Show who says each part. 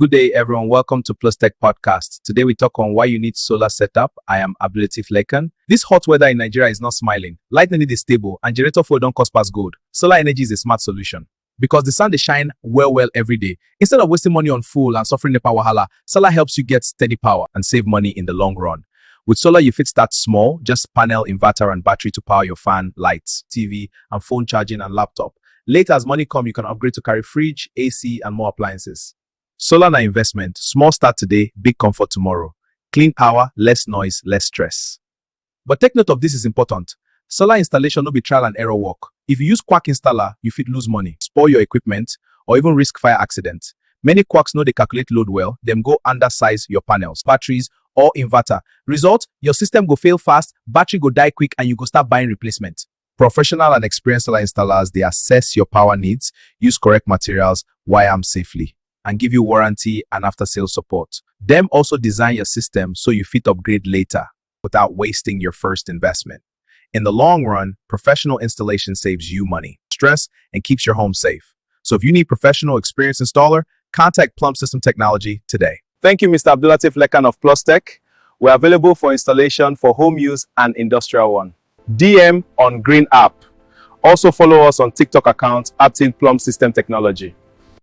Speaker 1: Good day, everyone. Welcome to Plus Tech Podcast. Today we talk on why you need solar setup. I am Abdulatif Lekan. This hot weather in Nigeria is not smiling. Light need is stable and generator fuel don't cost past gold. Solar energy is a smart solution because the sun they shine well every day. Instead of wasting money on fuel and suffering the power wahala, solar helps you get steady power and save money in the long run. With solar, you fit start small, just panel, inverter, and battery to power your fan, lights, TV, and phone charging and laptop. Later, as money come, you can upgrade to carry fridge, AC, and more appliances. Solar na investment. Small start today, big comfort tomorrow. Clean power, less noise, less stress. But take note of this is important. Solar installation no be trial and error work. If you use quack installer, you fit lose money, spoil your equipment, or even risk fire accident. Many quacks know they calculate load well, them go undersize your panels, batteries, or inverter. Result, your system go fail fast, battery go die quick, and you go start buying replacement. Professional and experienced solar installers, they assess your power needs, use correct materials, wire them safely, and give you warranty and after-sales support. Them also design your system so you fit upgrade later without wasting your first investment. In the long run, professional installation saves you money, stress, and keeps your home safe. So if you need professional experienced installer, contact Plum System Technology today. Thank you, Mr. Abdulatif Lekan of Plus Tech. We're available for installation for home use and industrial one. DM on Green app. Also follow us on TikTok account @Plum System Technology.